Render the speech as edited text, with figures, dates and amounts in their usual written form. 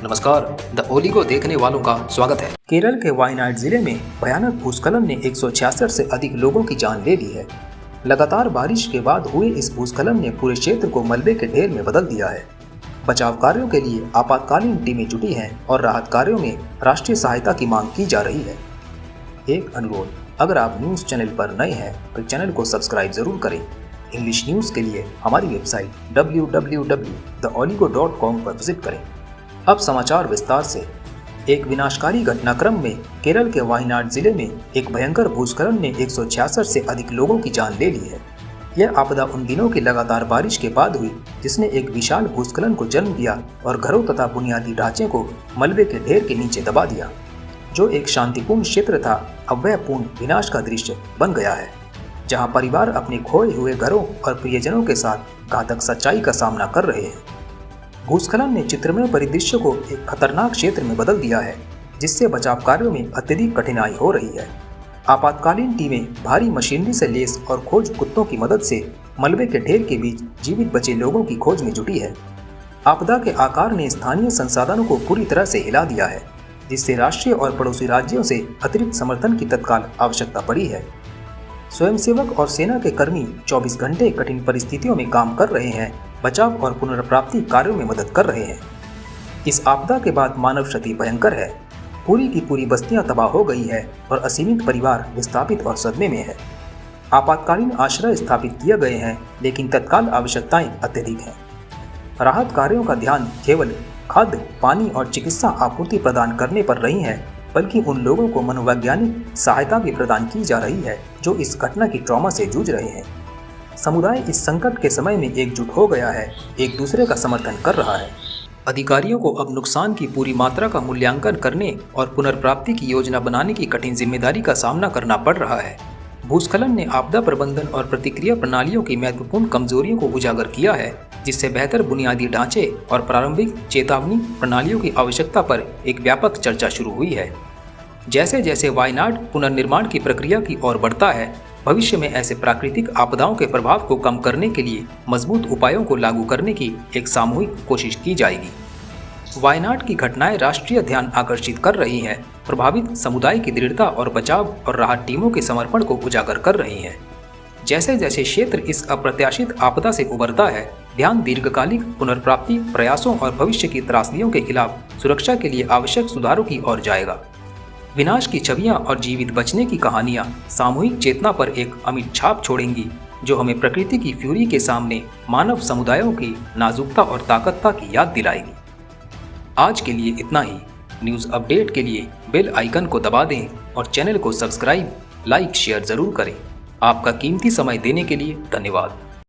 नमस्कार, द ओली को देखने वालों का स्वागत है। केरल के वायनाड जिले में भयानक भूस्खलन ने 166 से अधिक लोगों की जान ले ली है। लगातार बारिश के बाद हुए इस भूस्खलन ने पूरे क्षेत्र को मलबे के ढेर में बदल दिया है। बचाव कार्यों के लिए आपातकालीन टीमें जुटी हैं और राहत कार्यों में राष्ट्रीय सहायता की मांग की जा रही है। एक अनुरोध, अगर आप न्यूज़ चैनल पर नए हैं तो चैनल को सब्सक्राइब जरूर करें। इंग्लिश न्यूज़ के लिए हमारी वेबसाइट www.theoligo.com पर विजिट करें। अब समाचार विस्तार से। एक विनाशकारी घटनाक्रम में केरल के वायनाड जिले में एक भयंकर भूस्खलन ने 166 से अधिक लोगों की जान ले ली है। यह आपदा उन दिनों की लगातार बारिश के बाद हुई जिसने एक विशाल भूस्खलन को जन्म दिया और घरों तथा बुनियादी ढांचे को मलबे के ढेर के नीचे दबा दिया। जो एक शांतिपूर्ण क्षेत्र था, अब वह पूर्ण विनाश का दृश्य बन गया है, जहाँ परिवार अपने खोए हुए घरों और प्रियजनों के साथ घातक सच्चाई का सामना कर रहे हैं। भूस्खलन ने चित्रमय परिदृश्य को एक खतरनाक क्षेत्र में बदल दिया है, जिससे बचाव कार्यों में अत्यधिक कठिनाई हो रही है। आपातकालीन टीमें भारी मशीनरी से लैस और खोज कुत्तों की मदद से मलबे के ढेर के बीच जीवित बचे लोगों की खोज में जुटी है। आपदा के आकार ने स्थानीय संसाधनों को पूरी तरह से हिला दिया है, जिससे राष्ट्रीय और पड़ोसी राज्यों से अतिरिक्त समर्थन की तत्काल आवश्यकता पड़ी है। स्वयंसेवक और सेना के कर्मी 24 घंटे कठिन परिस्थितियों में काम कर रहे हैं, बचाव और पुनर्प्राप्ति कार्यों में मदद कर रहे हैं। इस आपदा के बाद मानव क्षति भयंकर है। पूरी की पूरी बस्तियां तबाह हो गई है और असीमित परिवार विस्थापित और सदमे में है। आपातकालीन आश्रय स्थापित किए गए हैं, लेकिन तत्काल आवश्यकताएं अत्यधिक हैं। राहत कार्यों का ध्यान केवल खाद्य, पानी और चिकित्सा आपूर्ति प्रदान करने पर नहीं है, बल्कि उन लोगों को मनोवैज्ञानिक सहायता भी प्रदान की जा रही है जो इस घटना की ट्रॉमा से जूझ रहे हैं। समुदाय इस संकट के समय में एकजुट हो गया है, एक दूसरे का समर्थन कर रहा है। अधिकारियों को अब नुकसान की पूरी मात्रा का मूल्यांकन करने और पुनर्प्राप्ति की योजना बनाने की कठिन जिम्मेदारी का सामना करना पड़ रहा है। भूस्खलन ने आपदा प्रबंधन और प्रतिक्रिया प्रणालियों की महत्वपूर्ण कमजोरियों को उजागर किया है, जिससे बेहतर बुनियादी ढांचे और प्रारंभिक चेतावनी प्रणालियों की आवश्यकता पर एक व्यापक चर्चा शुरू हुई है। जैसे जैसे वायनाड पुनर्निर्माण की प्रक्रिया की ओर बढ़ता है, भविष्य में ऐसे प्राकृतिक आपदाओं के प्रभाव को कम करने के लिए मजबूत उपायों को लागू करने की एक सामूहिक कोशिश की जाएगी। वायनाड की घटनाएं राष्ट्रीय ध्यान आकर्षित कर रही हैं, प्रभावित समुदाय की दृढ़ता और बचाव और राहत टीमों के समर्पण को उजागर कर रही हैं। जैसे जैसे क्षेत्र इस अप्रत्याशित आपदा से उबरता है, ध्यान दीर्घकालिक पुनर्प्राप्ति प्रयासों और भविष्य की त्रासदियों के खिलाफ सुरक्षा के लिए आवश्यक सुधारों की ओर जाएगा। विनाश की छवियां और जीवित बचने की कहानियां सामूहिक चेतना पर एक अमिट छाप छोड़ेंगी, जो हमें प्रकृति की फ्यूरी के सामने मानव समुदायों की नाजुकता और ताकतता की याद दिलाएगी। आज के लिए इतना ही। न्यूज़ अपडेट के लिए बेल आइकन को दबा दें और चैनल को सब्सक्राइब, लाइक, शेयर जरूर करें। आपका कीमती समय देने के लिए धन्यवाद।